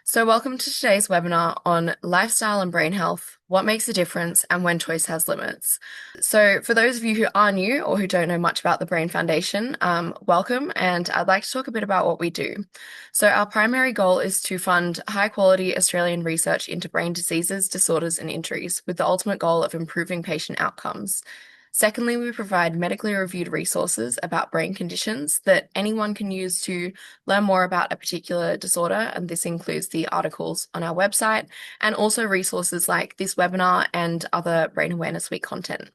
So, welcome to today's webinar on lifestyle and brain health, what makes a difference, and when choice has limits. So, for those of you who are new or who don't know much about the Brain Foundation, welcome, and I'd like to talk a bit about what we do. So, our primary goal is to fund high quality Australian research into brain diseases, disorders, and injuries, with the ultimate goal of improving patient outcomes. Secondly, we provide medically reviewed resources about brain conditions that anyone can use to learn more about a particular disorder, and this includes the articles on our website and also resources like this webinar and other Brain Awareness Week content.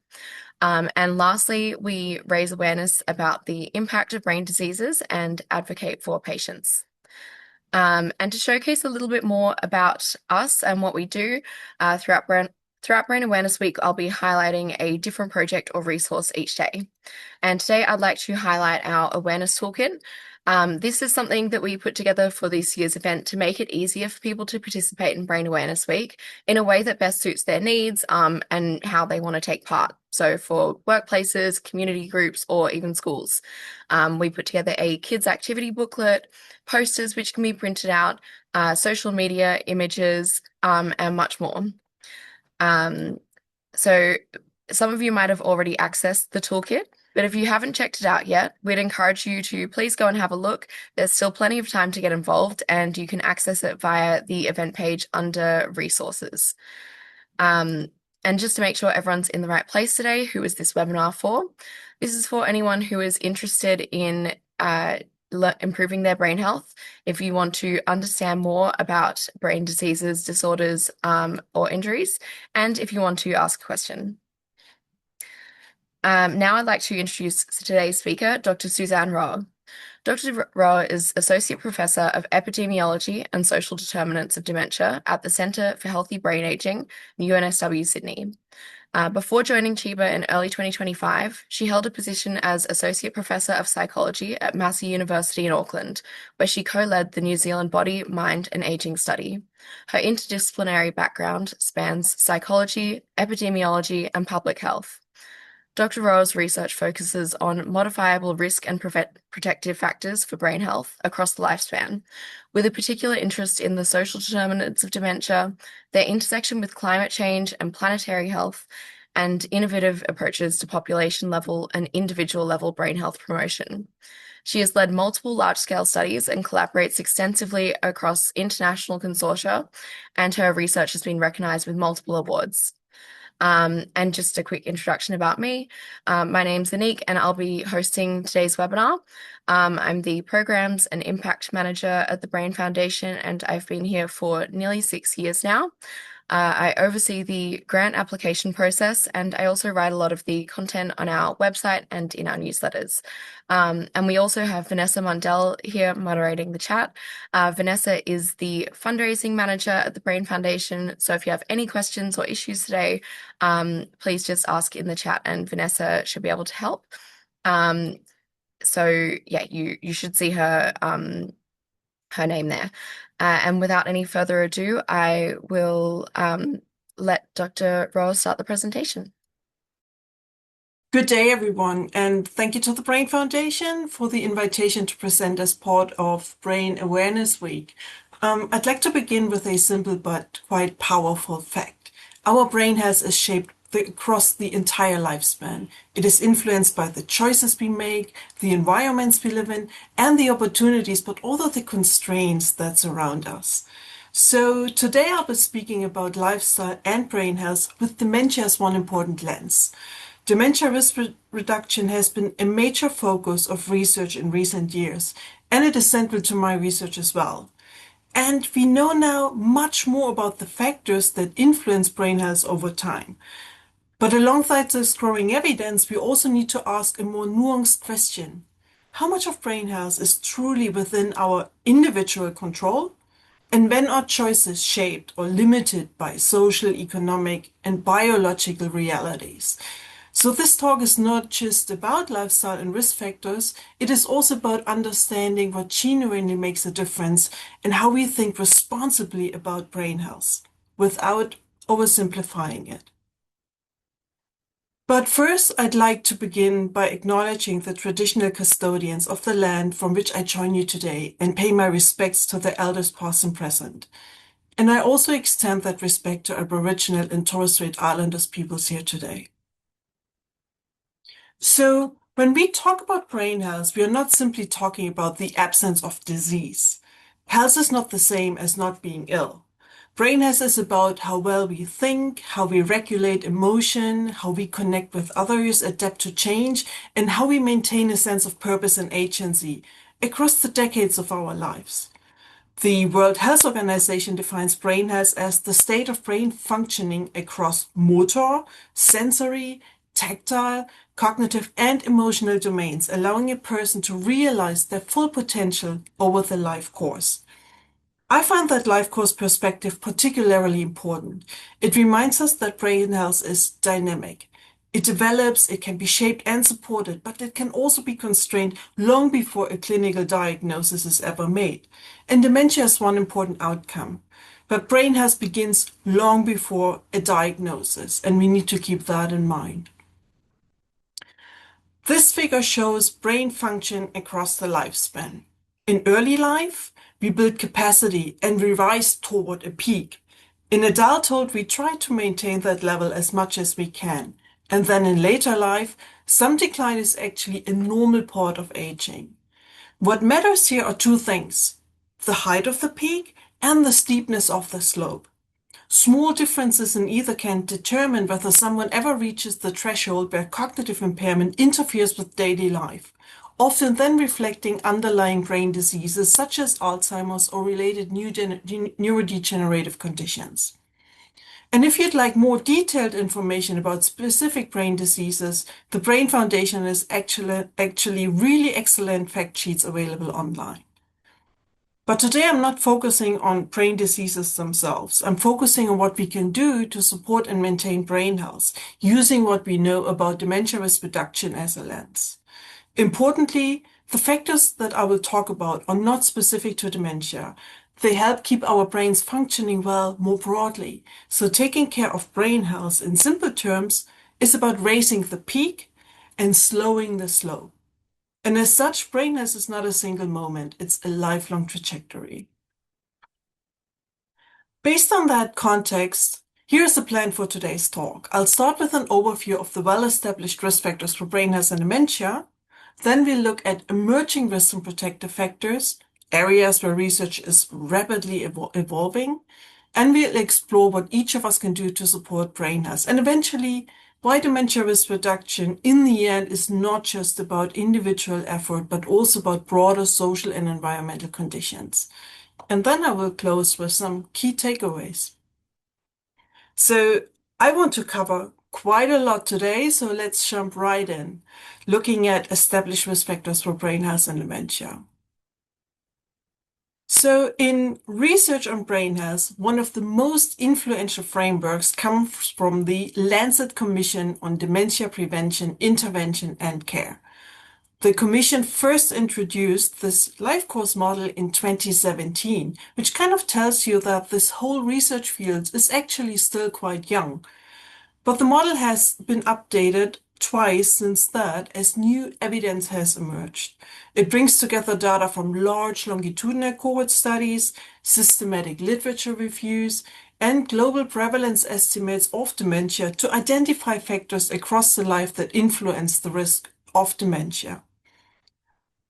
And lastly, we raise awareness about the impact of brain diseases and advocate for patients. And to showcase a little bit more about us and what we do throughout Brain Awareness Week, I'll be highlighting a different project or resource each day. And today I'd like to highlight our awareness toolkit. This is something that we put together for this year's event to make it easier for people to participate in Brain Awareness Week in a way that best suits their needs and how they want to take part. So for workplaces, community groups, or even schools. We put together a kids activity booklet, posters which can be printed out, social media, images, and much more. So some of you might have already accessed the toolkit, but if you haven't checked it out yet, we'd encourage you to please go and have a look. There's still plenty of time to get involved, and you can access it via the event page under resources. And just to make sure everyone's in the right place today, who is this webinar for? This is for anyone who is interested in improving their brain health. If you want to understand more about brain diseases, disorders, or injuries, and if you want to ask a question. Now I'd like to introduce today's speaker, Dr. Susanne Roehr. Dr. Roehr is Associate Professor of Epidemiology and Social Determinants of Dementia at the Centre for Healthy Brain Aging, UNSW Sydney. Before joining Chiba in early 2025, she held a position as Associate Professor of Psychology at Massey University in Auckland, where she co-led the New Zealand Body, Mind and Aging Study. Her interdisciplinary background spans psychology, epidemiology, and public health. Dr. Roehr's research focuses on modifiable risk and protective factors for brain health across the lifespan, with a particular interest in the social determinants of dementia, their intersection with climate change and planetary health, and innovative approaches to population-level and individual-level brain health promotion. She has led multiple large-scale studies and collaborates extensively across international consortia, and her research has been recognized with multiple awards. And just a quick introduction about me. My name's Anik, and I'll be hosting today's webinar. I'm the Programs and Impact Manager at the Brain Foundation, and I've been here for nearly 6 years now. I oversee the grant application process, and I also write a lot of the content on our website and in our newsletters. And we also have Vanessa Mundell here moderating the chat. Vanessa is the fundraising manager at the Brain Foundation. So if you have any questions or issues today, please just ask in the chat and Vanessa should be able to help. So yeah, you should see her name there. And without any further ado, I will let Dr. Roehr start the presentation. Good day, everyone, and thank you to the Brain Foundation for the invitation to present as part of Brain Awareness Week. I'd like to begin with a simple but quite powerful fact. Our brain health is shaped across the entire lifespan. It is influenced by the choices we make, the environments we live in, and the opportunities, but also the constraints that surround us. So today I'll be speaking about lifestyle and brain health with dementia as one important lens. Dementia risk reduction has been a major focus of research in recent years, and it is central to my research as well. And we know now much more about the factors that influence brain health over time. But alongside this growing evidence, we also need to ask a more nuanced question. How much of brain health is truly within our individual control? And when are choices shaped or limited by social, economic, and biological realities? So this talk is not just about lifestyle and risk factors, it is also about understanding what genuinely makes a difference and how we think responsibly about brain health, without oversimplifying it. But first, I'd like to begin by acknowledging the traditional custodians of the land from which I join you today and pay my respects to the elders past and present. And I also extend that respect to Aboriginal and Torres Strait Islanders peoples here today. So, when we talk about brain health, we are not simply talking about the absence of disease. Health is not the same as not being ill. Brain health is about how well we think, how we regulate emotion, how we connect with others, adapt to change, and how we maintain a sense of purpose and agency across the decades of our lives. The World Health Organization defines brain health as the state of brain functioning across motor, sensory, tactile, cognitive, and emotional domains, allowing a person to realize their full potential over the life course. I find that life course perspective particularly important. It reminds us that brain health is dynamic. It develops, it can be shaped and supported, but it can also be constrained long before a clinical diagnosis is ever made. And dementia is one important outcome. But brain health begins long before a diagnosis, and we need to keep that in mind. This figure shows brain function across the lifespan. In early life, we build capacity and we rise toward a peak. In adulthood, we try to maintain that level as much as we can. And then in later life, some decline is actually a normal part of aging. What matters here are two things: the height of the peak and the steepness of the slope. Small differences in either can determine whether someone ever reaches the threshold where cognitive impairment interferes with daily life, often then reflecting underlying brain diseases such as Alzheimer's or related neurodegenerative conditions. And if you'd like more detailed information about specific brain diseases, the Brain Foundation is actually really excellent fact sheets available online. But today I'm not focusing on brain diseases themselves. I'm focusing on what we can do to support and maintain brain health, using what we know about dementia risk reduction as a lens. Importantly, the factors that I will talk about are not specific to dementia. They help keep our brains functioning well more broadly. So taking care of brain health in simple terms is about raising the peak and slowing the slope. And as such, brain health is not a single moment, it's a lifelong trajectory. Based on that context, here's the plan for today's talk. I'll start with an overview of the well-established risk factors for brain health and dementia. Then we'll look at emerging risk and protective factors, areas where research is rapidly evolving. And we'll explore what each of us can do to support brain health. And eventually, why dementia risk reduction in the end is not just about individual effort, but also about broader social and environmental conditions. And then I will close with some key takeaways. So I want to cover quite a lot today, so let's jump right in, looking at established risk factors for brain health and dementia. So in research on brain health, one of the most influential frameworks comes from the Lancet Commission on Dementia Prevention, Intervention and Care. The Commission first introduced this life course model in 2017, which kind of tells you that this whole research field is actually still quite young. But the model has been updated twice since that as new evidence has emerged. It brings together data from large longitudinal cohort studies, systematic literature reviews, and global prevalence estimates of dementia to identify factors across the life that influence the risk of dementia.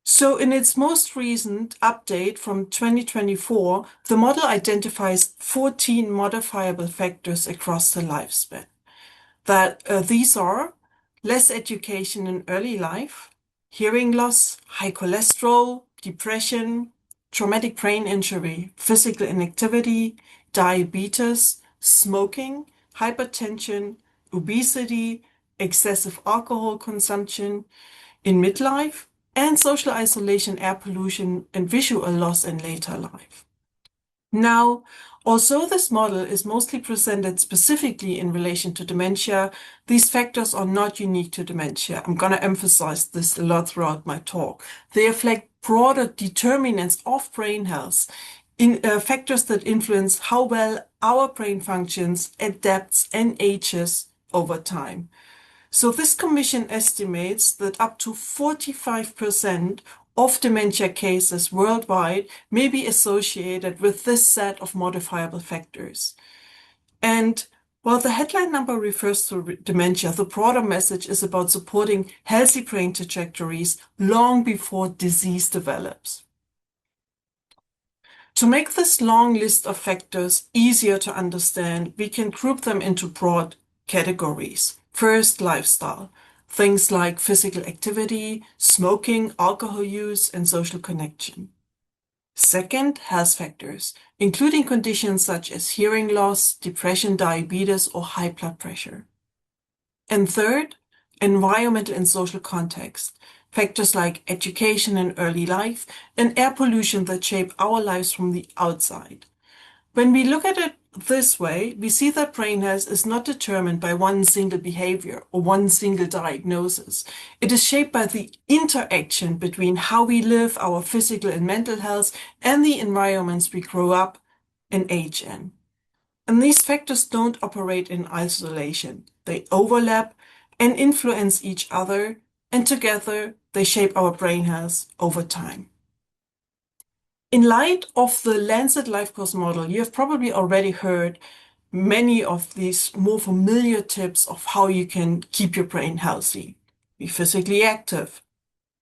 So in its most recent update from 2024, the model identifies 14 modifiable factors across the lifespan. These are less education in early life, hearing loss, high cholesterol, depression, traumatic brain injury, physical inactivity, diabetes, smoking, hypertension, obesity, excessive alcohol consumption in midlife, and social isolation, air pollution, and visual loss in later life. Now, although this model is mostly presented specifically in relation to dementia, these factors are not unique to dementia. I'm going to emphasize this a lot throughout my talk. They reflect broader determinants of brain health, factors that influence how well our brain functions, adapts, and ages over time. So this commission estimates that up to 45% of dementia cases worldwide may be associated with this set of modifiable factors. And while the headline number refers to dementia, the broader message is about supporting healthy brain trajectories long before disease develops. To make this long list of factors easier to understand, we can group them into broad categories. First, lifestyle. Things like physical activity, smoking, alcohol use, and social connection. Second, health factors, including conditions such as hearing loss, depression, diabetes, or high blood pressure. And third, environmental and social context, factors like education in early life and air pollution that shape our lives from the outside. When we look at it this way, we see that brain health is not determined by one single behavior or one single diagnosis. It is shaped by the interaction between how we live, our physical and mental health, and the environments we grow up and age in. And these factors don't operate in isolation. They overlap and influence each other, and together they shape our brain health over time. In light of the Lancet Life Course model, you have probably already heard many of these more familiar tips of how you can keep your brain healthy. Be physically active,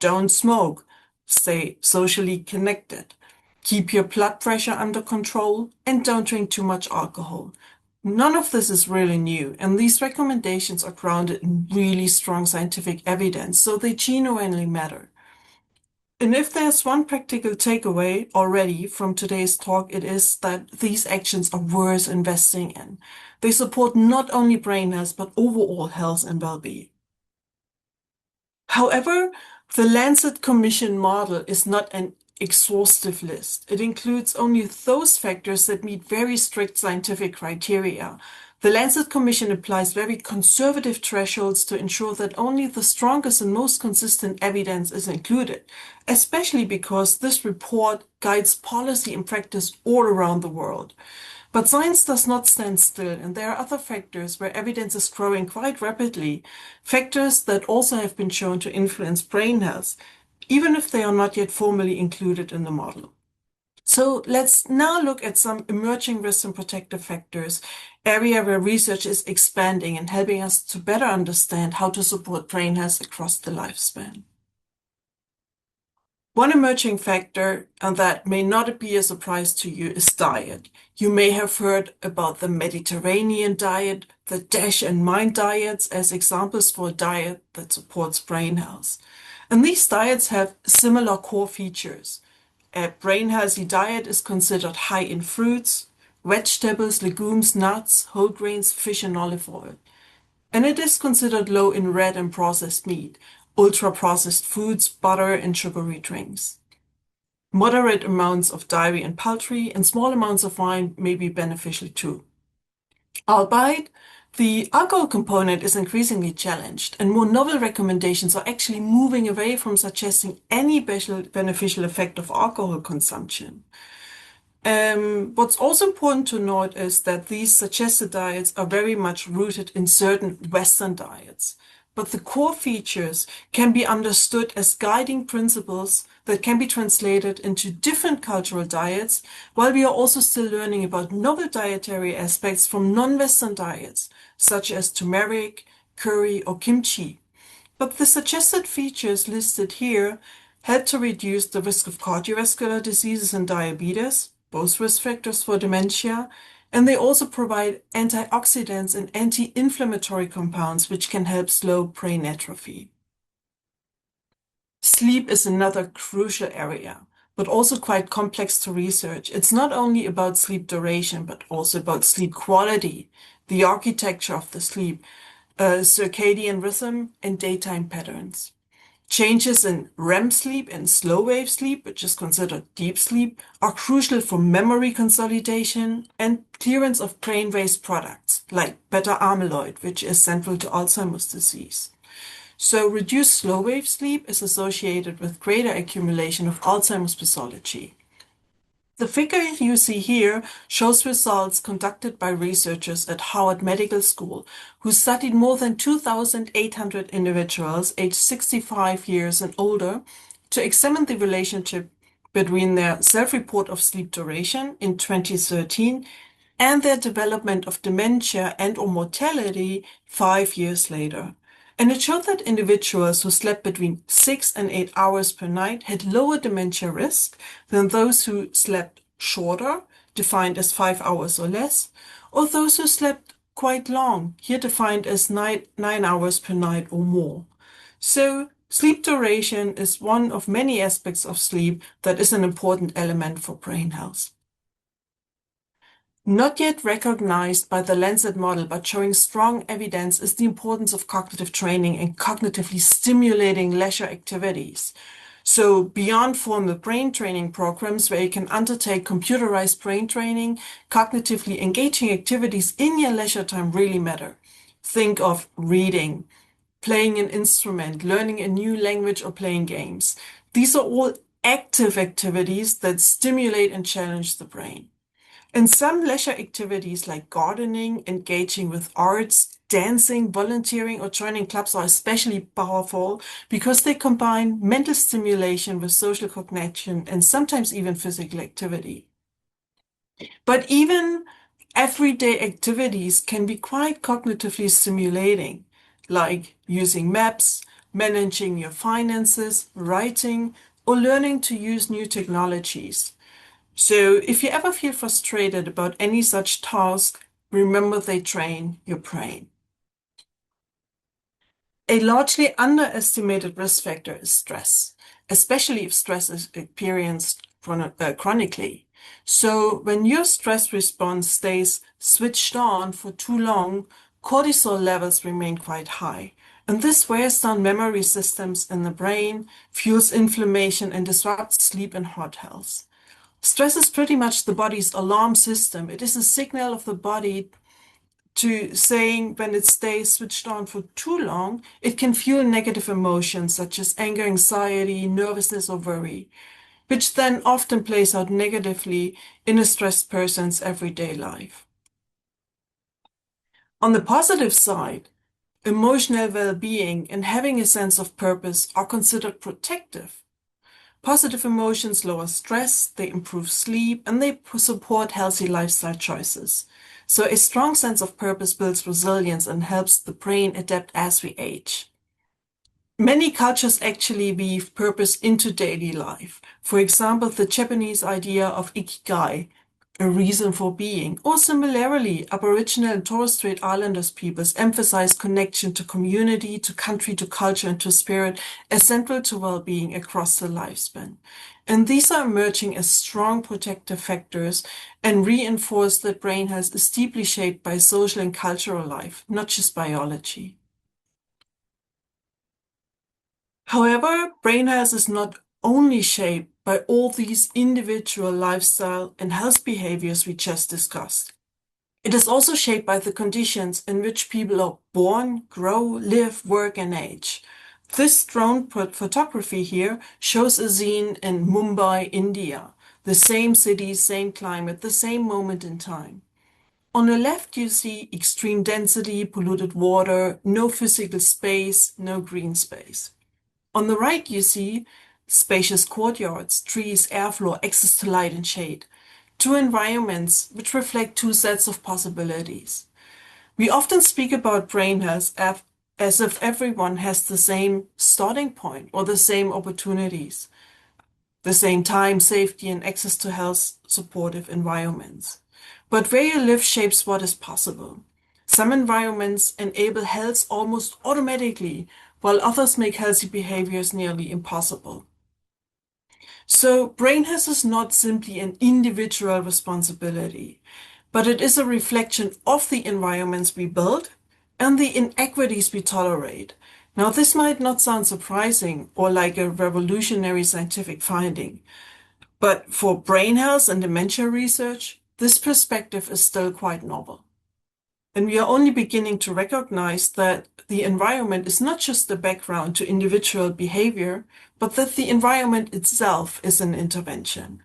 don't smoke, stay socially connected, keep your blood pressure under control, and don't drink too much alcohol. None of this is really new, and these recommendations are grounded in really strong scientific evidence, so they genuinely matter. And if there's one practical takeaway already from today's talk, it is that these actions are worth investing in. They support not only brain health, but overall health and well-being. However, the Lancet Commission model is not an exhaustive list. It includes only those factors that meet very strict scientific criteria. The Lancet Commission applies very conservative thresholds to ensure that only the strongest and most consistent evidence is included, especially because this report guides policy and practice all around the world. But science does not stand still, and there are other factors where evidence is growing quite rapidly, factors that also have been shown to influence brain health, even if they are not yet formally included in the model. So let's now look at some emerging risk and protective factors, area where research is expanding and helping us to better understand how to support brain health across the lifespan. One emerging factor that may not be a surprise to you is diet. You may have heard about the Mediterranean diet, the DASH and MIND diets as examples for a diet that supports brain health. And these diets have similar core features. A brain healthy diet is considered high in fruits, vegetables, legumes, nuts, whole grains, fish, and olive oil. And it is considered low in red and processed meat, ultra-processed foods, butter, and sugary drinks. Moderate amounts of dairy and poultry and small amounts of wine may be beneficial too. Albeit, the alcohol component is increasingly challenged, and more novel recommendations are actually moving away from suggesting any beneficial effect of alcohol consumption. What's also important to note is that these suggested diets are very much rooted in certain Western diets, but the core features can be understood as guiding principles that can be translated into different cultural diets, while we are also still learning about novel dietary aspects from non-Western diets, such as turmeric, curry, or kimchi. But the suggested features listed here help to reduce the risk of cardiovascular diseases and diabetes, both risk factors for dementia, and they also provide antioxidants and anti-inflammatory compounds which can help slow brain atrophy. Sleep is another crucial area, but also quite complex to research. It's not only about sleep duration, but also about sleep quality, the architecture of the sleep, circadian rhythm, and daytime patterns. Changes in REM sleep and slow wave sleep, which is considered deep sleep, are crucial for memory consolidation and clearance of brain waste products like beta amyloid, which is central to Alzheimer's disease. So reduced slow wave sleep is associated with greater accumulation of Alzheimer's pathology. The figure you see here shows results conducted by researchers at Harvard Medical School who studied more than 2,800 individuals aged 65 years and older to examine the relationship between their self-report of sleep duration in 2013 and their development of dementia and/or mortality 5 years later. And it showed that individuals who slept between 6 and 8 hours per night had lower dementia risk than those who slept shorter, defined as 5 hours or less, or those who slept quite long, here defined as 9 hours per night or more. So, sleep duration is one of many aspects of sleep that is an important element for brain health. Not yet recognized by the Lancet model, but showing strong evidence is the importance of cognitive training and cognitively stimulating leisure activities. So beyond formal brain training programs where you can undertake computerized brain training, cognitively engaging activities in your leisure time really matter. Think of reading, playing an instrument, learning a new language, or playing games. These are all active activities that stimulate and challenge the brain. And some leisure activities like gardening, engaging with arts, dancing, volunteering, or joining clubs are especially powerful because they combine mental stimulation with social connection and sometimes even physical activity. But even everyday activities can be quite cognitively stimulating, like using maps, managing your finances, writing, or learning to use new technologies. So if you ever feel frustrated about any such task, remember they train your brain. A largely underestimated risk factor is stress, especially if stress is experienced chronically. So when your stress response stays switched on for too long, cortisol levels remain quite high. And this wears down memory systems in the brain, fuels inflammation, and disrupts sleep and heart health. Stress is pretty much the body's alarm system. It is a signal of the body to saying when it stays switched on for too long, it can fuel negative emotions such as anger, anxiety, nervousness, or worry, which then often plays out negatively in a stressed person's everyday life. On the positive side, emotional well-being and having a sense of purpose are considered protective. Positive emotions lower stress, they improve sleep, and they support healthy lifestyle choices. So a strong sense of purpose builds resilience and helps the brain adapt as we age. Many cultures actually weave purpose into daily life. For example, the Japanese idea of ikigai, a reason for being, or similarly, Aboriginal and Torres Strait Islanders peoples emphasize connection to community, to country, to culture, and to spirit as central to well-being across the lifespan. And these are emerging as strong protective factors and reinforce that brain health is deeply shaped by social and cultural life, not just biology. However, brain health is not only shaped by all these individual lifestyle and health behaviors we just discussed. It is also shaped by the conditions in which people are born, grow, live, work, and age. This drone photography here shows a scene in Mumbai, India. The same city, same climate, the same moment in time. On the left, you see extreme density, polluted water, no physical space, no green space. On the right, you see spacious courtyards, trees, airflow, access to light and shade. Two environments which reflect two sets of possibilities. We often speak about brain health as if everyone has the same starting point or the same opportunities, the same time, safety, and access to health supportive environments. But where you live shapes what is possible. Some environments enable health almost automatically, while others make healthy behaviors nearly impossible. So brain health is not simply an individual responsibility, but it is a reflection of the environments we build and the inequities we tolerate. Now, this might not sound surprising or like a revolutionary scientific finding, but for brain health and dementia research, this perspective is still quite novel. And we are only beginning to recognize that the environment is not just the background to individual behavior, but that the environment itself is an intervention.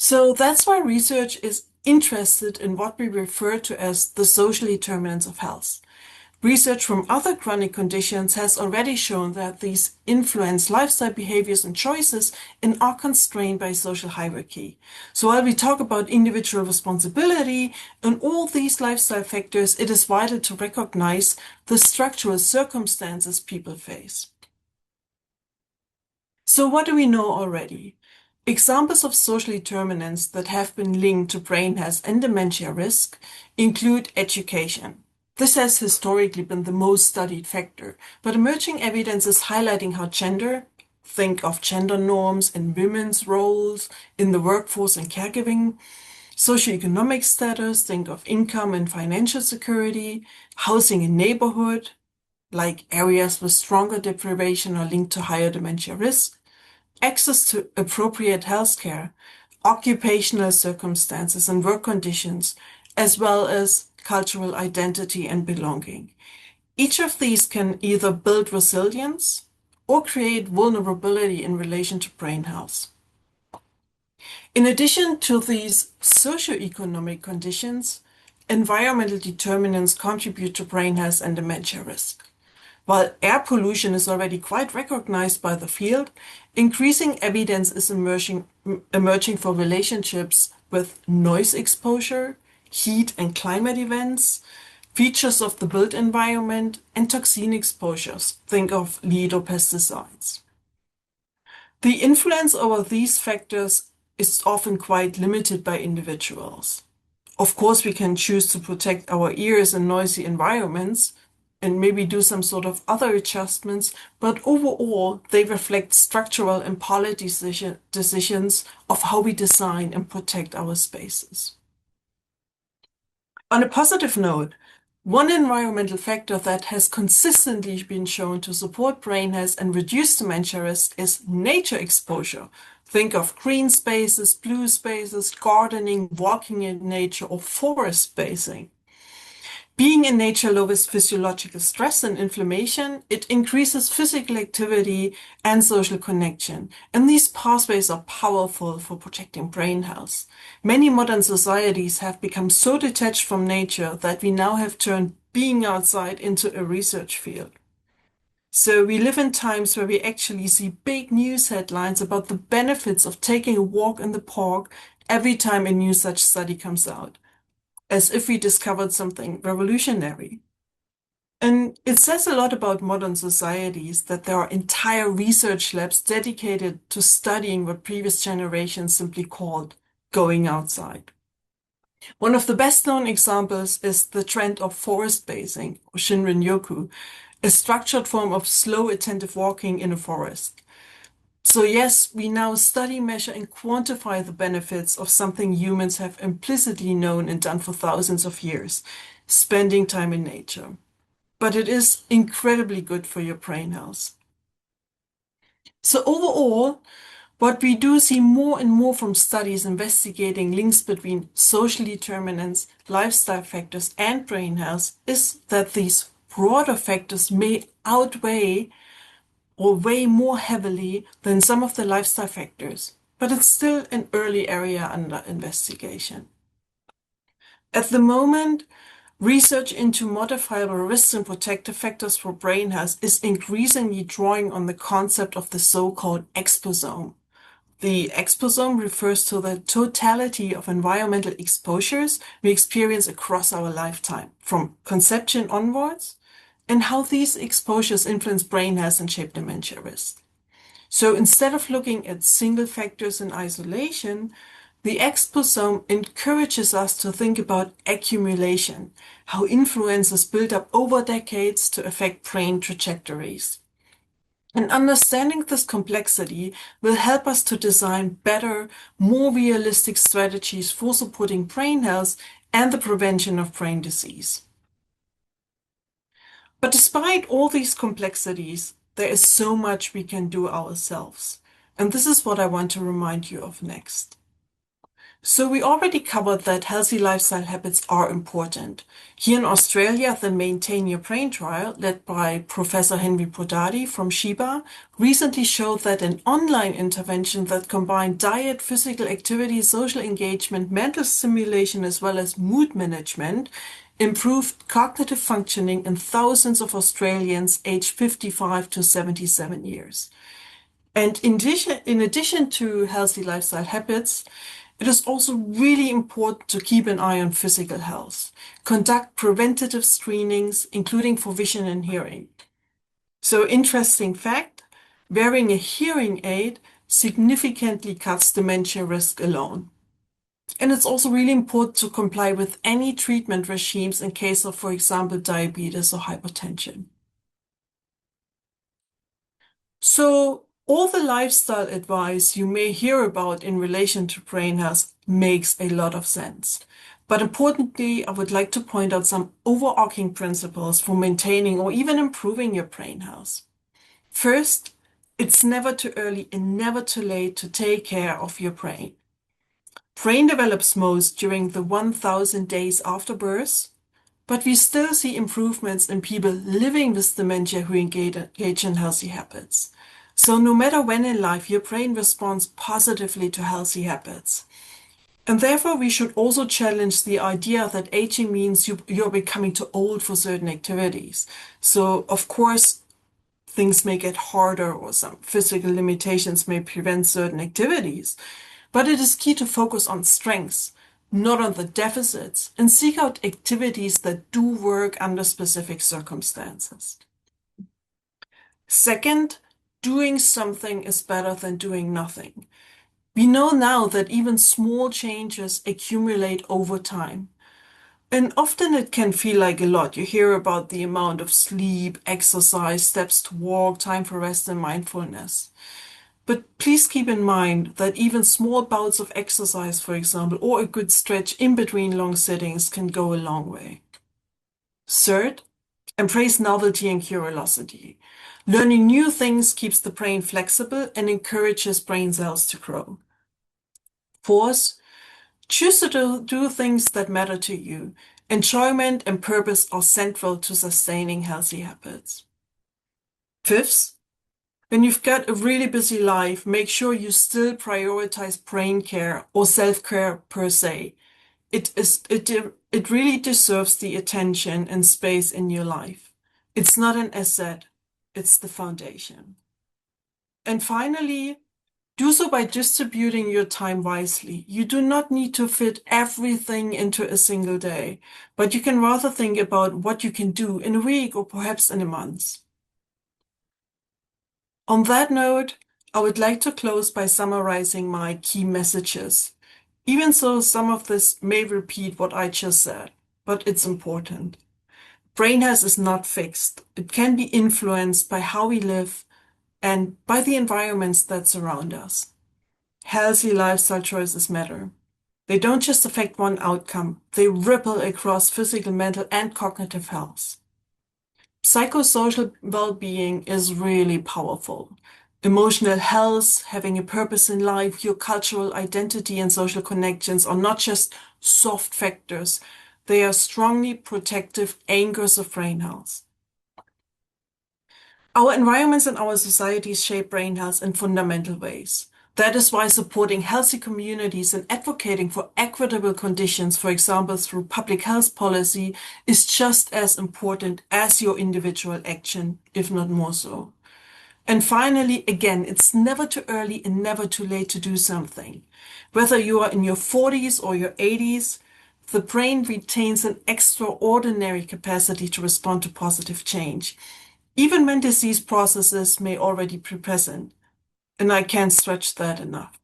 So that's why research is interested in what we refer to as the social determinants of health. Research from other chronic conditions has already shown that these influence lifestyle behaviors and choices and are constrained by social hierarchy. So while we talk about individual responsibility and all these lifestyle factors, it is vital to recognize the structural circumstances people face. So what do we know already? Examples of social determinants that have been linked to brain health and dementia risk include education. This has historically been the most studied factor, but emerging evidence is highlighting how gender, think of gender norms and women's roles in the workforce and caregiving, socioeconomic status, think of income and financial security, housing in neighborhood, like areas with stronger deprivation are linked to higher dementia risk, access to appropriate healthcare, occupational circumstances and work conditions, as well as cultural identity and belonging. Each of these can either build resilience or create vulnerability in relation to brain health. In addition to these socioeconomic conditions, environmental determinants contribute to brain health and dementia risk. While air pollution is already quite recognized by the field, increasing evidence is emerging for relationships with noise exposure, heat and climate events, features of the built environment, and toxin exposures. Think of lead or pesticides. The influence over these factors is often quite limited by individuals. Of course, we can choose to protect our ears in noisy environments and maybe do some sort of other adjustments, but overall, they reflect structural and policy decisions of how we design and protect our spaces. On a positive note, one environmental factor that has consistently been shown to support brain health and reduce dementia risk is nature exposure. Think of green spaces, blue spaces, gardening, walking in nature, or forest spacing. Being in nature lowers physiological stress and inflammation. It increases physical activity and social connection. And these pathways are powerful for protecting brain health. Many modern societies have become so detached from nature that we now have turned being outside into a research field. So we live in times where we actually see big news headlines about the benefits of taking a walk in the park every time a new such study comes out, as if we discovered something revolutionary. And it says a lot about modern societies that there are entire research labs dedicated to studying what previous generations simply called going outside. One of the best known examples is the trend of forest basing, or Shinrin-yoku, a structured form of slow attentive walking in a forest. So yes, we now study, measure, and quantify the benefits of something humans have implicitly known and done for thousands of years, spending time in nature. But it is incredibly good for your brain health. So overall, what we do see more and more from studies investigating links between social determinants, lifestyle factors, and brain health is that these broader factors may outweigh or weigh more heavily than some of the lifestyle factors, but it's still an early area under investigation. At the moment, research into modifiable risks and protective factors for brain health is increasingly drawing on the concept of the so-called exposome. The exposome refers to the totality of environmental exposures we experience across our lifetime, from conception onwards, and how these exposures influence brain health and shape dementia risk. So instead of looking at single factors in isolation, the exposome encourages us to think about accumulation, how influences build up over decades to affect brain trajectories. And understanding this complexity will help us to design better, more realistic strategies for supporting brain health and the prevention of brain disease. But despite all these complexities, there is so much we can do ourselves. And this is what I want to remind you of next. So we already covered that healthy lifestyle habits are important. Here in Australia, the Maintain Your Brain trial, led by Professor Henry Podati from Sheba, recently showed that an online intervention that combined diet, physical activity, social engagement, mental stimulation, as well as mood management, improved cognitive functioning in thousands of Australians aged 55 to 77 years. And in addition to healthy lifestyle habits, it is also really important to keep an eye on physical health. Conduct preventative screenings, including for vision and hearing. So, interesting fact, wearing a hearing aid significantly cuts dementia risk alone. And it's also really important to comply with any treatment regimes in case of, for example, diabetes or hypertension. So, all the lifestyle advice you may hear about in relation to brain health makes a lot of sense. But importantly, I would like to point out some overarching principles for maintaining or even improving your brain health. First, it's never too early and never too late to take care of your brain. Brain develops most during the 1000 days after birth, but we still see improvements in people living with dementia who engage in healthy habits. So no matter when in life, your brain responds positively to healthy habits. And therefore, we should also challenge the idea that aging means you're becoming too old for certain activities. So, of course, things may get harder or some physical limitations may prevent certain activities. But it is key to focus on strengths, not on the deficits, and seek out activities that do work under specific circumstances. Second, doing something is better than doing nothing. We know now that even small changes accumulate over time. And often it can feel like a lot. You hear about the amount of sleep, exercise, steps to walk, time for rest, and mindfulness. But please keep in mind that even small bouts of exercise, for example, or a good stretch in between long sittings can go a long way. Third, embrace novelty and curiosity. Learning new things keeps the brain flexible and encourages brain cells to grow. Fourth, choose to do things that matter to you. Enjoyment and purpose are central to sustaining healthy habits. Fifth, when you've got a really busy life, make sure you still prioritize brain care or self-care per se. It really deserves the attention and space in your life. It's not an asset, it's the foundation. And finally, do so by distributing your time wisely. You do not need to fit everything into a single day, but you can rather think about what you can do in a week or perhaps in a month. On that note, I would like to close by summarizing my key messages. Even so, some of this may repeat what I just said, but it's important. Brain health is not fixed. It can be influenced by how we live and by the environments that surround us. Healthy lifestyle choices matter. They don't just affect one outcome, they ripple across physical, mental, and cognitive health. Psychosocial well-being is really powerful. Emotional health, having a purpose in life, your cultural identity and social connections are not just soft factors. They are strongly protective anchors of brain health. Our environments and our societies shape brain health in fundamental ways. That is why supporting healthy communities and advocating for equitable conditions, for example, through public health policy, is just as important as your individual action, if not more so. And finally, again, it's never too early and never too late to do something. Whether you are in your 40s or your 80s, the brain retains an extraordinary capacity to respond to positive change, even when disease processes may already be present. And I can't stretch that enough.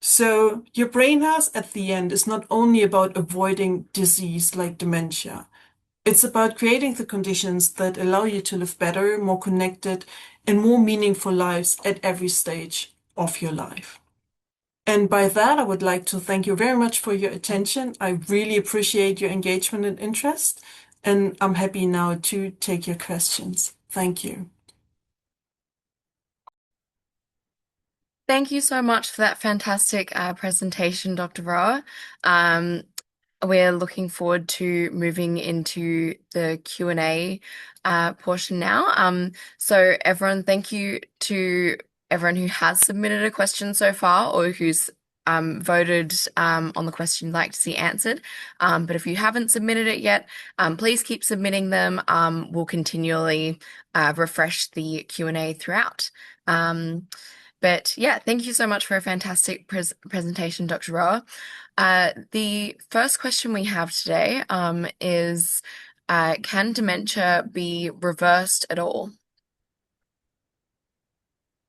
So your brain health at the end is not only about avoiding disease like dementia. It's about creating the conditions that allow you to live better, more connected, and more meaningful lives at every stage of your life. And by that, I would like to thank you very much for your attention. I really appreciate your engagement and interest, and I'm happy now to take your questions. Thank you. Thank you so much for that fantastic presentation, Dr. Roa. Um, we're looking forward to moving into the Q&A portion now. So everyone, thank you to everyone who has submitted a question so far or who's voted on the question you'd like to see answered. But if you haven't submitted it yet, please keep submitting them. We'll continually refresh the Q&A throughout. But yeah, thank you so much for a fantastic presentation, Dr. Roa. The first question we have today is can dementia be reversed at all?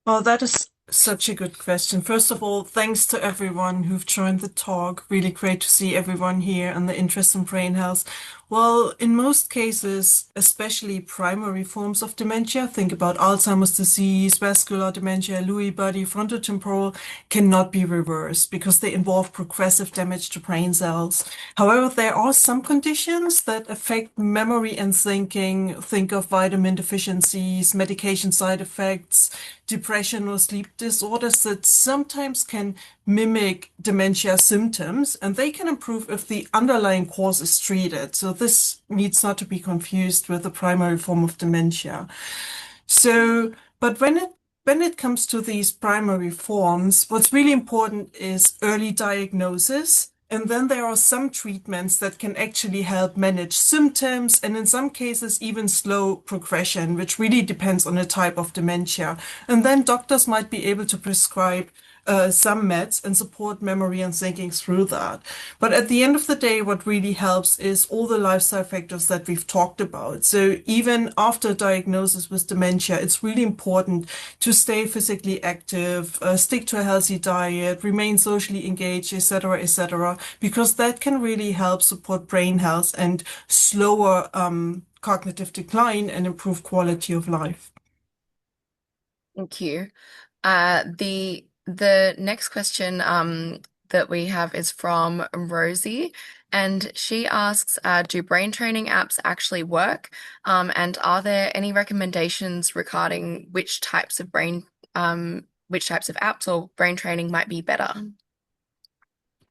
Oh, that is such a good question. First of all, thanks to everyone who've joined the talk. Really great to see everyone here and the interest in brain health. Well, in most cases, especially primary forms of dementia, think about Alzheimer's disease, vascular dementia, Lewy body, frontotemporal, cannot be reversed because they involve progressive damage to brain cells. However, there are some conditions that affect memory and thinking. Think of vitamin deficiencies, medication side effects, depression or sleep disorders that sometimes can mimic dementia symptoms, and they can improve if the underlying cause is treated. So this needs not to be confused with the primary form of dementia. So, but when it comes to these primary forms, what's really important is early diagnosis. And then there are some treatments that can actually help manage symptoms and in some cases even slow progression, which really depends on the type of dementia. And then doctors might be able to prescribe some meds and support memory and thinking through that. But at the end of the day, what really helps is all the lifestyle factors that we've talked about. So even after diagnosis with dementia, it's really important to stay physically active, stick to a healthy diet, remain socially engaged, etc., because that can really help support brain health and slower cognitive decline and improve quality of life. Thank you. The next question that we have is from Rosie, and she asks, do brain training apps actually work? And are there any recommendations regarding which types of apps or brain training might be better?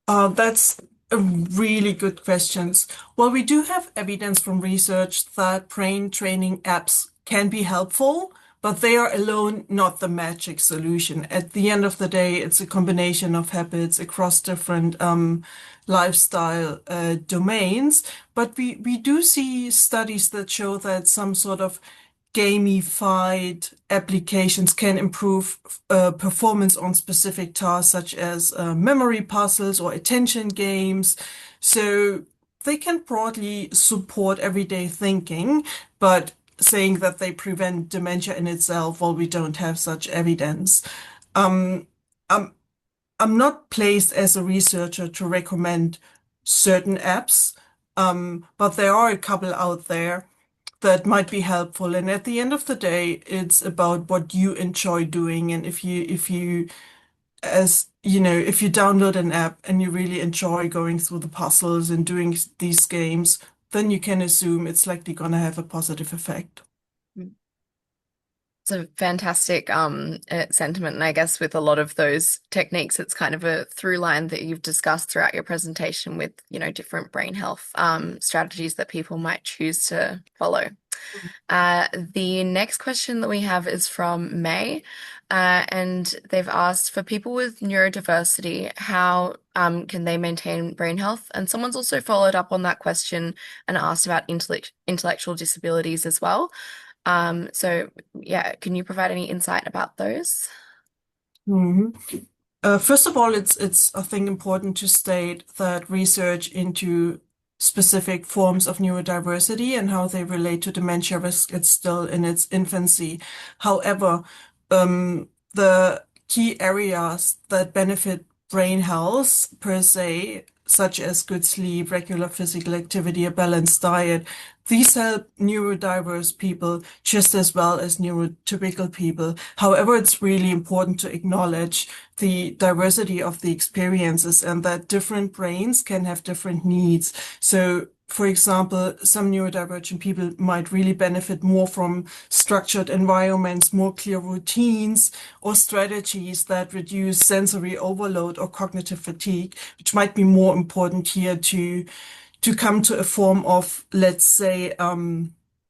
That's a really good questions. Well, we do have evidence from research that brain training apps can be helpful, but they are alone not the magic solution. At the end of the day, it's a combination of habits across different lifestyle domains. But we do see studies that show that some sort of gamified applications can improve performance on specific tasks, such as memory puzzles or attention games. So they can broadly support everyday thinking, but saying that they prevent dementia in itself, well, we don't have such evidence. Um, I'm, I'm not placed as a researcher to recommend certain apps, but there are a couple out there that might be helpful. And at the end of the day, it's about what you enjoy doing. And if you download an app and you really enjoy going through the puzzles and doing these games, then you can assume it's likely going to have a positive effect. It's a fantastic sentiment, and I guess with a lot of those techniques, it's kind of a through line that you've discussed throughout your presentation with, different brain health strategies that people might choose to follow. The next question that we have is from May, and they've asked for people with neurodiversity, how can they maintain brain health? And someone's also followed up on that question and asked about intellectual disabilities as well. So yeah, can you provide any insight about those? Mhm. First of all, it's I think important to state that research into specific forms of neurodiversity and how they relate to dementia risk is still in its infancy. However, the key areas that benefit brain health per se, such as good sleep, regular physical activity, a balanced diet, these help neurodiverse people just as well as neurotypical people. However, it's really important to acknowledge the diversity of the experiences and that different brains can have different needs. So for example, some neurodivergent people might really benefit more from structured environments, more clear routines, or strategies that reduce sensory overload or cognitive fatigue, which might be more important here to come to a form of, let's say,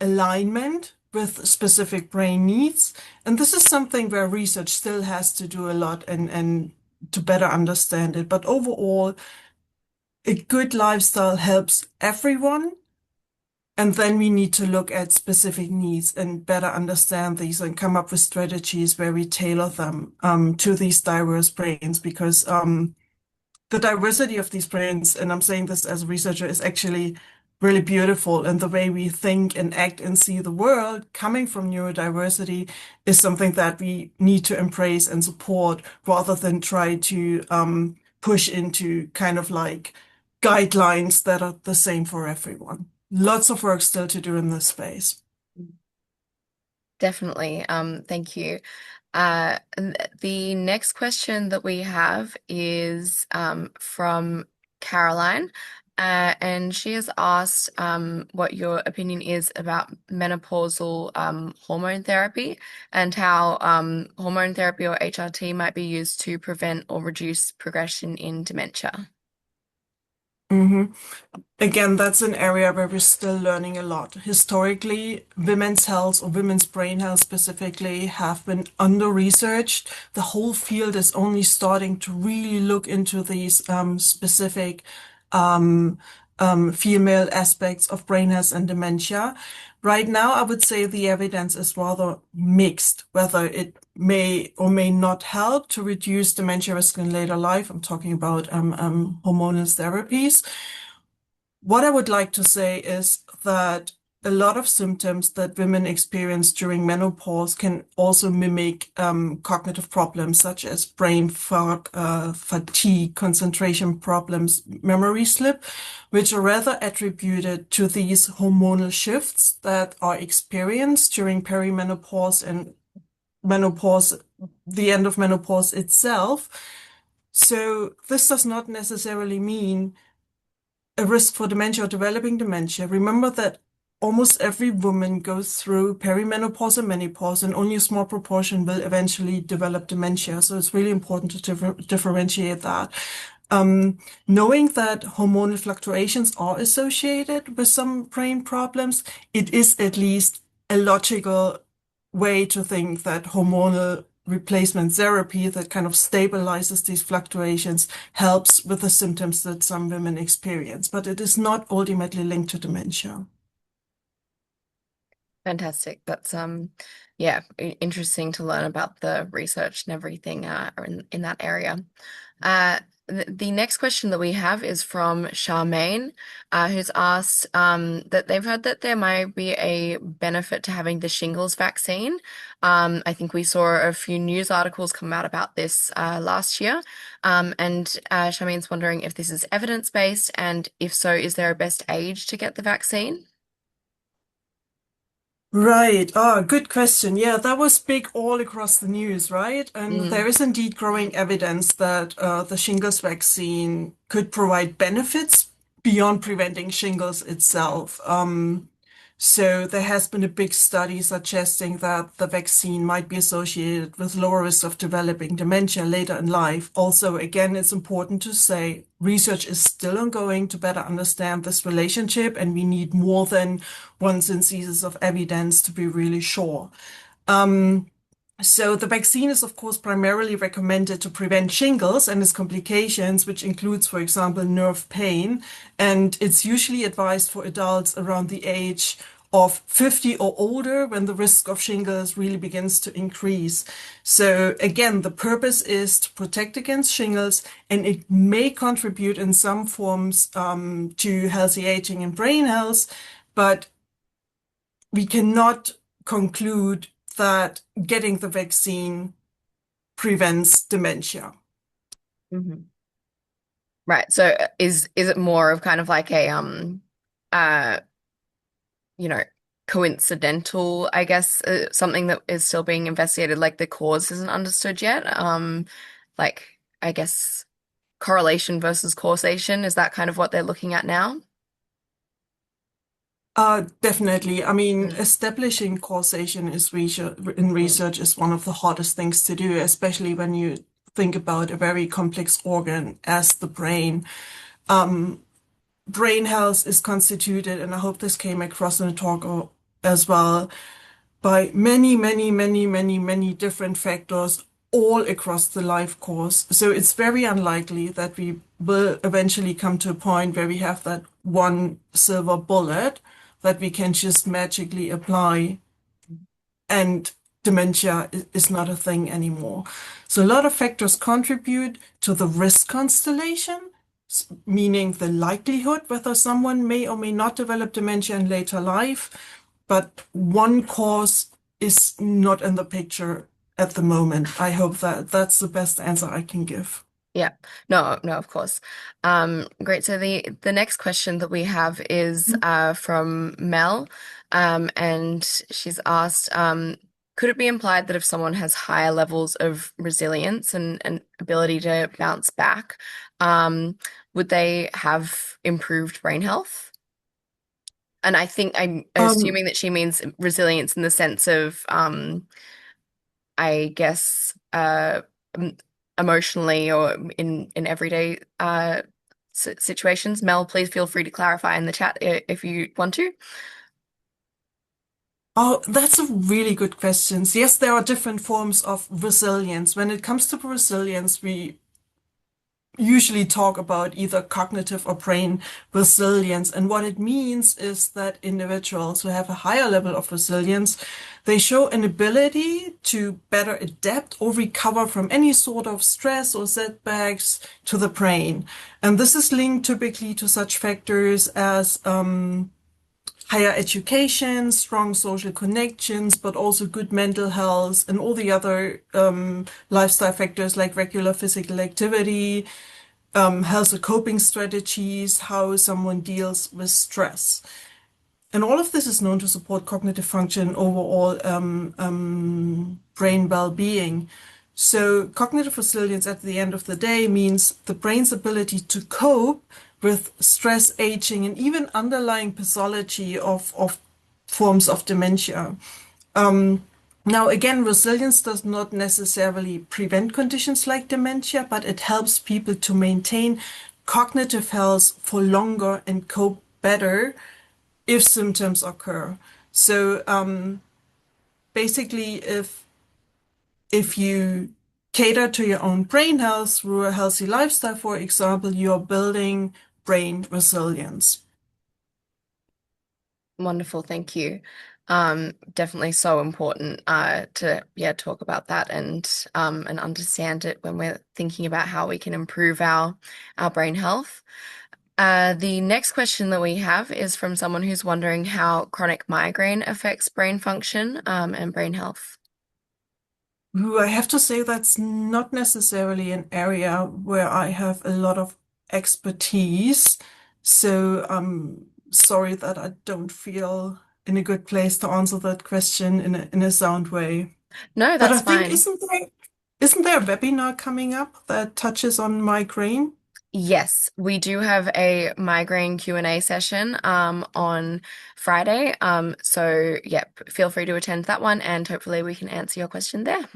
alignment with specific brain needs. And this is something where research still has to do a lot and to better understand it. But overall, a good lifestyle helps everyone. And then we need to look at specific needs and better understand these and come up with strategies where we tailor them to these diverse brains because the diversity of these brains, and I'm saying this as a researcher, is actually really beautiful. And the way we think and act and see the world coming from neurodiversity is something that we need to embrace and support rather than try to push into kind of like guidelines that are the same for everyone. Lots of work still to do in this space. Definitely. Thank you. The next question that we have is from Caroline, and she has asked what your opinion is about menopausal hormone therapy and how hormone therapy or HRT might be used to prevent or reduce progression in dementia. Mhm. Again, that's an area where we're still learning a lot. Historically, women's health or women's brain health specifically have been under-researched. The whole field is only starting to really look into these specific um, female aspects of brain health and dementia. Right now, I would say the evidence is rather mixed, whether it may or may not help to reduce dementia risk in later life. I'm talking about hormonal therapies. What I would like to say is that a lot of symptoms that women experience during menopause can also mimic cognitive problems such as brain fog, fatigue, concentration problems, memory slip, which are rather attributed to these hormonal shifts that are experienced during perimenopause and menopause, the end of menopause itself. So this does not necessarily mean a risk for dementia or developing dementia. Remember that almost every woman goes through perimenopause and menopause, and only a small proportion will eventually develop dementia. So it's really important to differentiate that. Knowing that hormonal fluctuations are associated with some brain problems, it is at least a logical way to think that hormonal replacement therapy that kind of stabilizes these fluctuations helps with the symptoms that some women experience, but it is not ultimately linked to dementia. Fantastic. That's yeah, interesting to learn about the research and everything in that area. The next question that we have is from Charmaine, who's asked that they've heard that there might be a benefit to having the shingles vaccine. I think we saw a few news articles come out about this last year. And Charmaine's wondering if this is evidence-based, and if so, is there a best age to get the vaccine? Right. Ah, good question. Yeah, that was big all across the news, right? And Mm, there is indeed growing evidence that the shingles vaccine could provide benefits beyond preventing shingles itself. So there has been a big study suggesting that the vaccine might be associated with lower risk of developing dementia later in life. Also, again, it's important to say research is still ongoing to better understand this relationship, and we need more than one synthesis of evidence to be really sure. So the vaccine is, of course, primarily recommended to prevent shingles and its complications, which includes, for example, nerve pain. And it's usually advised for adults around the age of 50 or older when the risk of shingles really begins to increase. So again, the purpose is to protect against shingles, and it may contribute in some forms to healthy aging and brain health, but we cannot conclude that getting the vaccine prevents dementia. mhm. Right. So is it more of kind of like a uh you know, coincidental, I guess, something that is still being investigated, like the cause isn't understood yet. Like I guess correlation versus causation, is that kind of what they're looking at now? Definitely. I mean, Mm, establishing causation is research in mm, research is one of the hardest things to do, especially when you think about a very complex organ as the brain. Brain health is constituted, and I hope this came across in the talk as well, by many, many, many, many, many different factors all across the life course. So it's very unlikely that we will eventually come to a point where we have that one silver bullet that we can just magically apply and dementia is not a thing anymore. So a lot of factors contribute to the risk constellation, meaning the likelihood whether someone may or may not develop dementia in later life. But one cause is not in the picture at the moment. I hope that that's the best answer I can give. yeah. No, no, of course. Great. So the next question that we have is from Mel, and she's asked, could it be implied that if someone has higher levels of resilience and ability to bounce back, um, would they have improved brain health? And I think I'm Um, assuming that she means resilience in the sense of, I guess, em- emotionally or in everyday situations. Mel, please feel free to clarify in the chat if you want to. oh, that's a really good question. Yes, there are different forms of resilience. When it comes to resilience, we usually talk about either cognitive or brain resilience. And what it means is that individuals who have a higher level of resilience, they show an ability to better adapt or recover from any sort of stress or setbacks to the brain. And this is linked typically to such factors as higher education, strong social connections, but also good mental health and all the other lifestyle factors like regular physical activity, healthy coping strategies, how someone deals with stress. And all of this is known to support cognitive function and overall brain well-being. So cognitive resilience at the end of the day means the brain's ability to cope with stress, aging, and even underlying pathology of forms of dementia. Now, again, resilience does not necessarily prevent conditions like dementia, but it helps people to maintain cognitive health for longer and cope better if symptoms occur. So basically, if you cater to your own brain health through a healthy lifestyle, for example, you're building brain resilience. Wonderful, thank you. Definitely so important to talk about that and understand it when we're thinking about how we can improve our brain health. The next question that we have is from someone who's wondering how chronic migraine affects brain function and brain health. Ooh, I have to say that's not necessarily an area where I have a lot of expertise. So I'm sorry that I don't feel in a good place to answer that question in a sound way. No, But I that's think fine. isn't there a webinar coming up that touches on migraine? Yes, we do have a migraine Q&A session on Friday. So feel free to attend that one and hopefully we can answer your question there.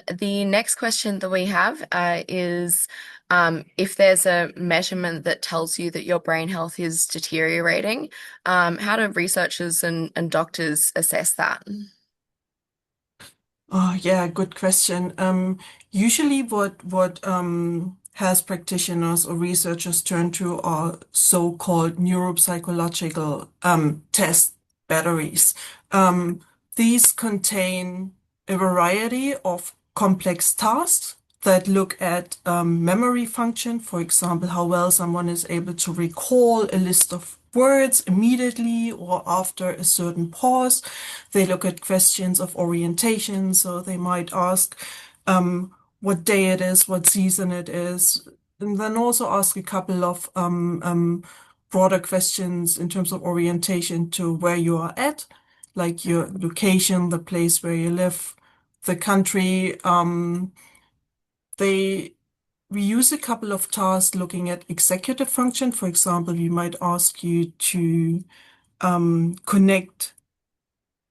The next question that we have is if there's a measurement that tells you that your brain health is deteriorating, how do researchers and doctors assess that? Oh, yeah, good question. Usually what health practitioners or researchers turn to are so-called neuropsychological test batteries. Um, these contain a variety of complex tasks that look at memory function, for example, how well someone is able to recall a list of words immediately or after a certain pause. They look at questions of orientation, so they might ask what day it is, what season it is, and then also ask a couple of broader questions in terms of orientation to where you are at, like your location, the place where you live, the country. They we use a couple of tasks looking at executive function. For example, we might ask you to connect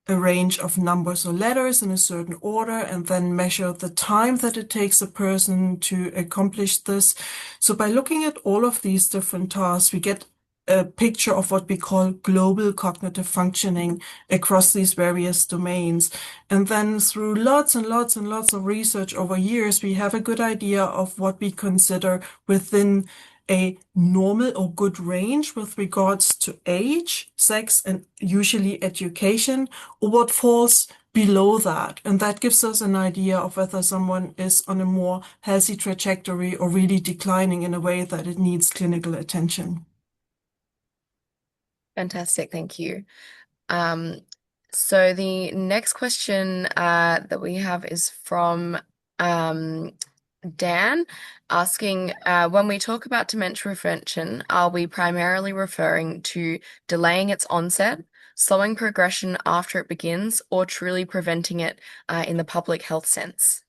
a range of numbers or letters in a certain order and then measure the time that it takes a person to accomplish this. So by looking at all of these different tasks, we get a picture of what we call global cognitive functioning across these various domains. And then through lots and lots and lots of research over years, we have a good idea of what we consider within a normal or good range with regards to age, sex, and usually education, or what falls below that. And that gives us an idea of whether someone is on a more healthy trajectory or really declining in a way that it needs clinical attention. Fantastic, thank you. Um, so the next question that we have is from um, Dan, asking, when we talk about dementia prevention, are we primarily referring to delaying its onset, slowing progression after it begins, or truly preventing it in the public health sense?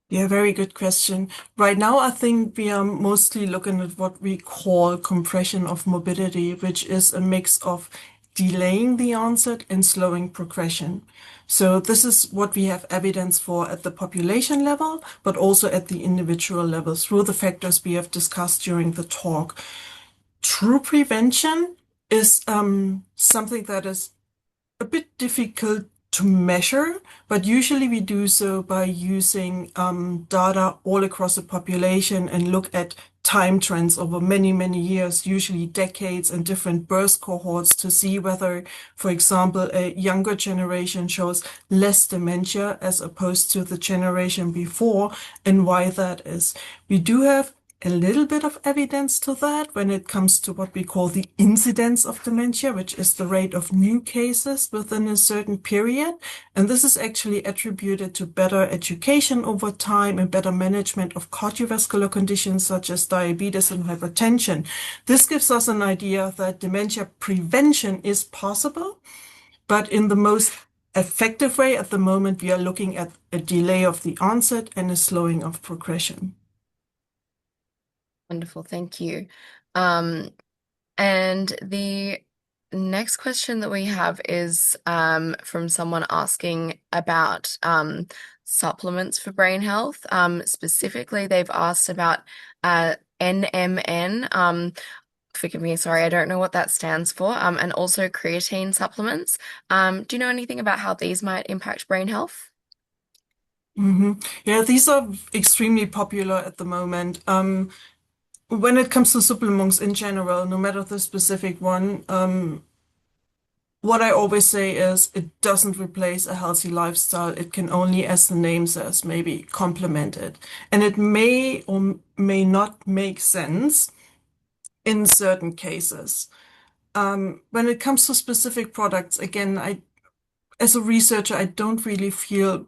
Yeah, very good question. Right now, I think we are mostly looking at what we call compression of morbidity, which is a mix of delaying the onset and slowing progression. So this is what we have evidence for at the population level, but also at the individual level through the factors we have discussed during the talk. True prevention is something that is a bit difficult to measure, but usually we do so by using data all across the population and look at time trends over many, many years, usually decades and different birth cohorts to see whether, for example, a younger generation shows less dementia as opposed to the generation before and why that is. We do have a little bit of evidence to that when it comes to what we call the incidence of dementia, which is the rate of new cases within a certain period. And this is actually attributed to better education over time and better management of cardiovascular conditions such as diabetes and hypertension. This gives us an idea that dementia prevention is possible, but in the most effective way at the moment, we are looking at a delay of the onset and a slowing of progression. Wonderful, thank you. Um, And the next question that we have is from someone asking about supplements for brain health. Specifically, they've asked about NMN. Forgive me, sorry, I don't know what that stands for. And also creatine supplements. Do you know anything about how these might impact brain health? Yeah, these are extremely popular at the moment. When it comes to supplements in general, no matter the specific one, what I always say is it doesn't replace a healthy lifestyle. It can only, as the name says, maybe complement it. And it may or may not make sense in certain cases. When it comes to specific products, again, as a researcher, I don't really feel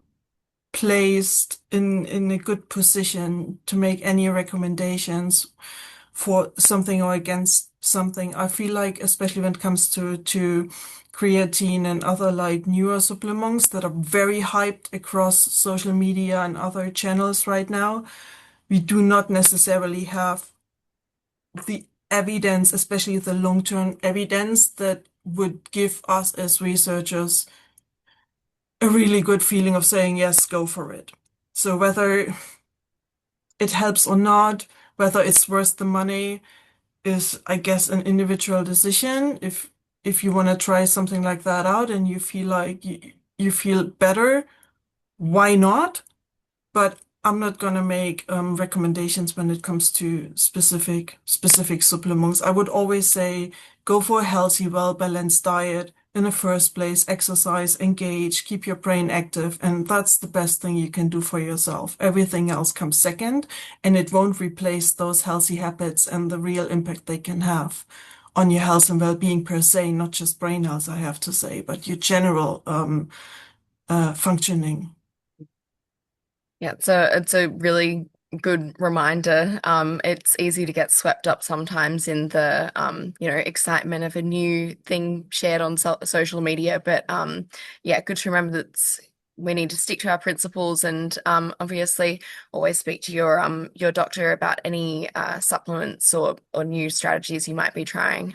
placed in a good position to make any recommendations for something or against something. I feel like, especially when it comes to creatine and other like newer supplements that are very hyped across social media and other channels right now, we do not necessarily have the evidence, especially the long-term evidence that would give us as researchers a really good feeling of saying, yes, go for it. So whether it helps or not, whether it's worth the money is, I guess, an individual decision. If you want to try something like that out and you feel like you feel better, why not? But I'm not gonna make recommendations when it comes to specific supplements. I would always say go for a healthy, well-balanced diet in the first place, exercise, engage, keep your brain active, and that's the best thing you can do for yourself. Everything else comes second, and it won't replace those healthy habits and the real impact they can have on your health and well-being per se, not just brain health, I have to say, but your general functioning. Yeah, it's a really good reminder. It's easy to get swept up sometimes in the excitement of a new thing shared on social media, but yeah, good to remember that we need to stick to our principles and obviously always speak to your doctor about any supplements or new strategies you might be trying.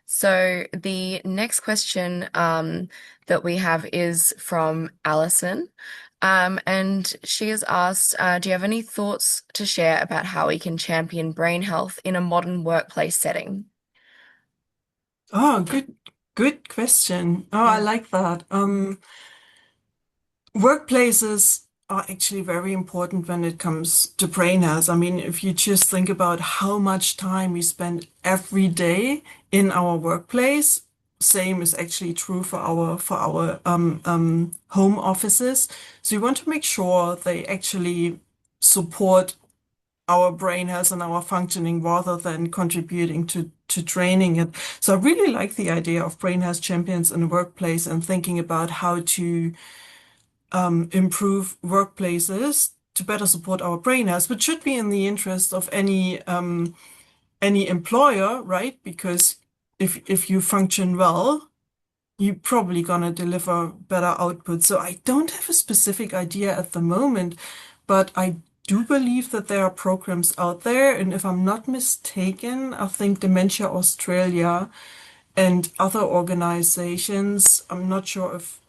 So the next question that we have is from Alison. And she has asked, do you have any thoughts to share about how we can champion brain health in a modern workplace setting? Oh, good question. Oh, I Mm, like that. Workplaces are actually very important when it comes to brain health. I mean, if you just think about how much time we spend every day in our workplace, same is actually true for our home offices. So you want to make sure they actually support our brain health and our functioning rather than contributing to training it. So I really like the idea of brain health champions in the workplace and thinking about how to improve workplaces to better support our brain health, which should be in the interest of any employer, right? Because if you function well, you're probably gonna deliver better output. So I don't have a specific idea at the moment, but I do believe that there are programs out there, and if I'm not mistaken, I think Dementia Australia and other organizations, I'm not sure if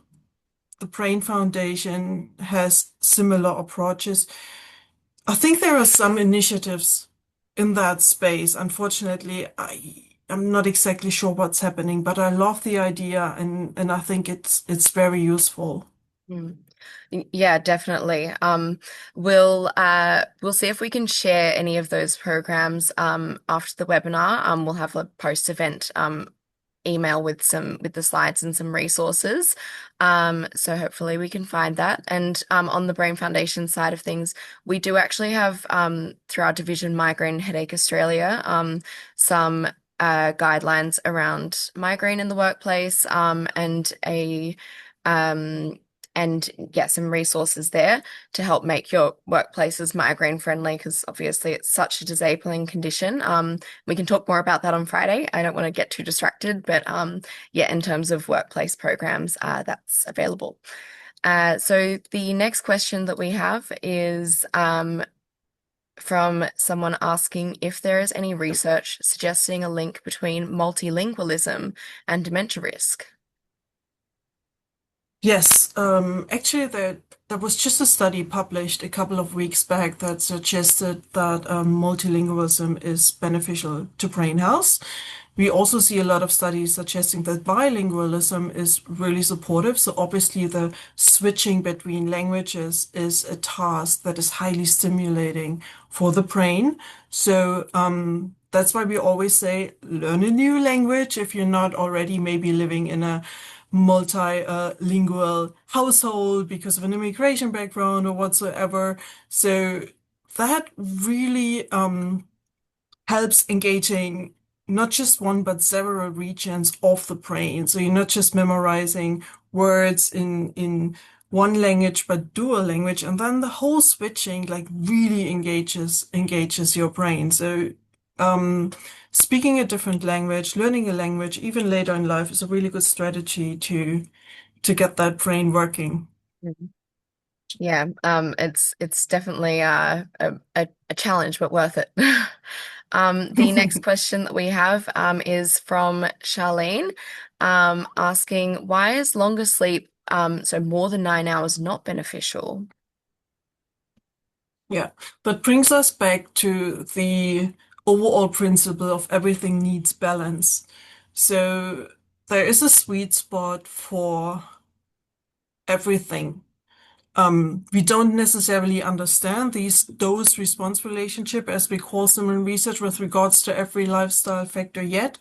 the Brain Foundation has similar approaches. I think there are some initiatives in that space. Unfortunately, I'm not exactly sure what's happening, but I love the idea and I think it's very useful. mm. Yeah, definitely. We'll see if we can share any of those programs after the webinar. We'll have a post-event email with the slides and some resources. So hopefully we can find that. And on the Brain Foundation side of things, we do actually have through our division Migraine and Headache Australia some guidelines around migraine in the workplace um, and get some resources there to help make your workplaces migraine friendly because obviously it's such a disabling condition. We can talk more about that on Friday. I don't want to get too distracted, but yeah, in terms of workplace programs, that's available. So the next question that we have is from someone asking if there is any research suggesting a link between multilingualism and dementia risk. Yes, actually, there was just a study published a couple of weeks back that suggested that multilingualism is beneficial to brain health. We also see a lot of studies suggesting that bilingualism is really supportive. So obviously, the switching between languages is a task that is highly stimulating for the brain. So that's why we always say learn a new language if you're not already maybe living in a multilingual household because of an immigration background or whatsoever. So that really helps engaging not just one but several regions of the brain. So you're not just memorizing words in one language but dual language, and then the whole switching like really engages your brain. So um, speaking a different language, learning a language, even later in life, is a really good strategy to get that brain working. Mhm. Yeah, it's definitely a challenge, but worth it. The next question that we have is from Charlene, asking why is longer sleep, so more than 9 hours, not beneficial? Yeah, that brings us back to the overall principle of everything needs balance. So there is a sweet spot for everything. We don't necessarily understand these dose-response relationship, as we call them in research, with regards to every lifestyle factor yet.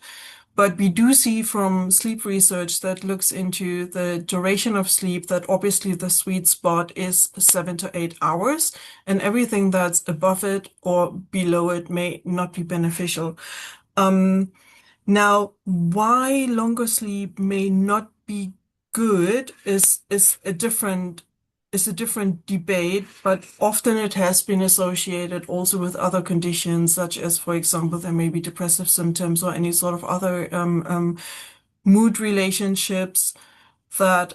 But we do see from sleep research that looks into the duration of sleep that obviously the sweet spot is 7 to 8 hours, and everything that's above it or below it may not be beneficial. Um, Now, why longer sleep may not be good is a different debate, but often it has been associated also with other conditions, such as, for example, there may be depressive symptoms or any sort of other mood relationships that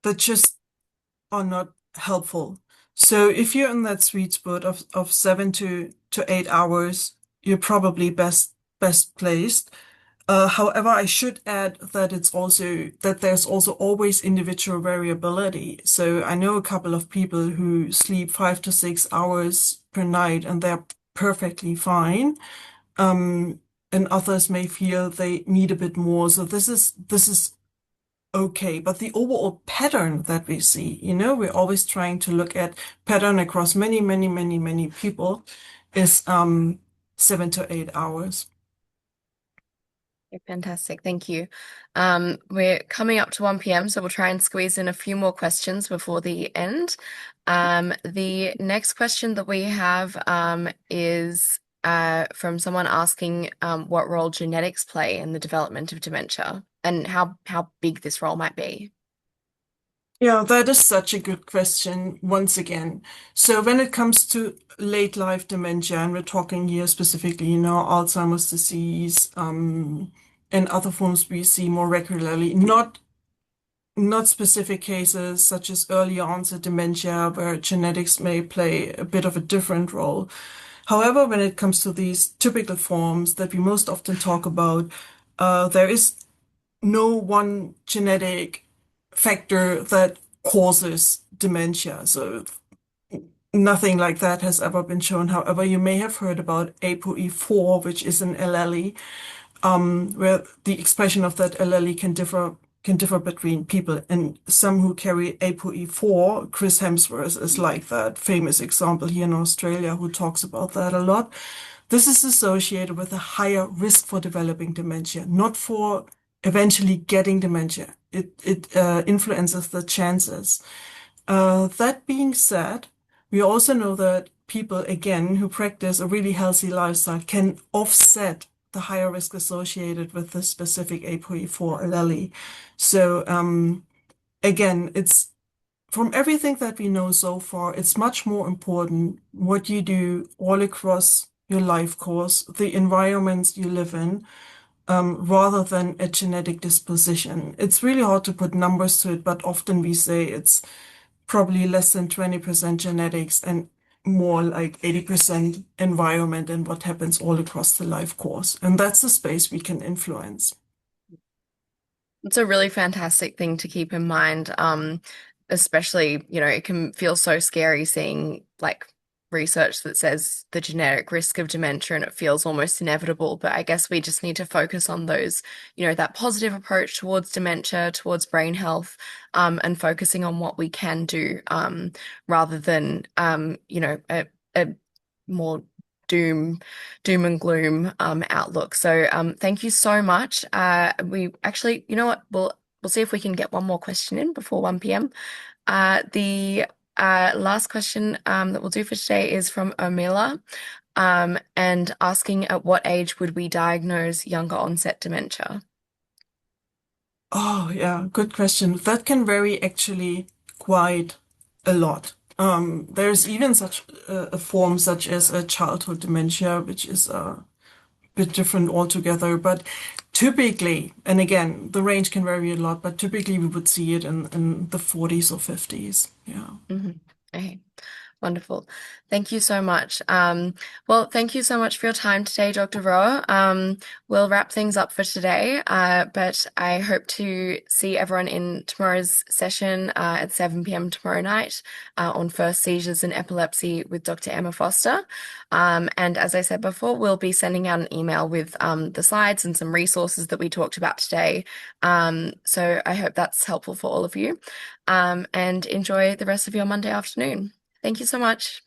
that just are not helpful. So if you're in that sweet spot of 7 to 8 hours, you're probably best placed. However, I should add that there's also always individual variability. So I know a couple of people who sleep 5 to 6 hours per night and they're perfectly fine. Um, and others may feel they need a bit more. So this is okay. But the overall pattern that we see, we're always trying to look at pattern across many, many, many, many people is 7 to 8 hours. Okay, fantastic. Thank you. We're coming up to 1 p.m., so we'll try and squeeze in a few more questions before the end. The next question that we have is from someone asking what role genetics play in the development of dementia and how big this role might be. Yeah, that is such a good question once again. So when it comes to late life dementia, and we're talking here specifically, Alzheimer's disease, and other forms we see more regularly, not specific cases such as early onset dementia where genetics may play a bit of a different role. However, when it comes to these typical forms that we most often talk about, there is no one genetic factor that causes dementia. So nothing like that has ever been shown. However, you may have heard about ApoE4, which is an allele, where the expression of that allele can differ between people. And some who carry ApoE4, Chris Hemsworth is like that famous example here in Australia who talks about that a lot. This is associated with a higher risk for developing dementia, not for eventually getting dementia. It influences the chances. That being said, we also know that people, again, who practice a really healthy lifestyle can offset the higher risk associated with the specific ApoE4 allele. So, again, it's from everything that we know so far, it's much more important what you do all across your life course, the environments you live in, rather than a genetic disposition. It's really hard to put numbers to it, but often we say it's probably less than 20% genetics and more like 80% environment and what happens all across the life course. And that's the space we can influence. It's a really fantastic thing to keep in mind, especially, it can feel so scary seeing like research that says the genetic risk of dementia and it feels almost inevitable. But I guess we just need to focus on those, that positive approach towards dementia, towards brain health, and focusing on what we can do, rather than, a more doom doom and gloom outlook. So thank you so much. We actually, you know what? We'll see if we can get one more question in before 1 p.m. The last question that we'll do for today is from Omila, and asking at what age would we diagnose younger onset dementia? Oh, yeah, good question. That can vary actually quite a lot. There's even such a form such as a childhood dementia, which is a bit different altogether. But typically, and again, the range can vary a lot, but typically we would see it in the 40s or 50s. Yeah. Okay. Wonderful. Thank you so much. Well, thank you so much for your time today, Dr. Roehr. We'll wrap things up for today, but I hope to see everyone in tomorrow's session at 7 p.m. tomorrow night on first seizures and epilepsy with Dr. Emma Foster. And as I said before, we'll be sending out an email with the slides and some resources that we talked about today. So I hope that's helpful for all of you. And enjoy the rest of your Monday afternoon. Thank you so much.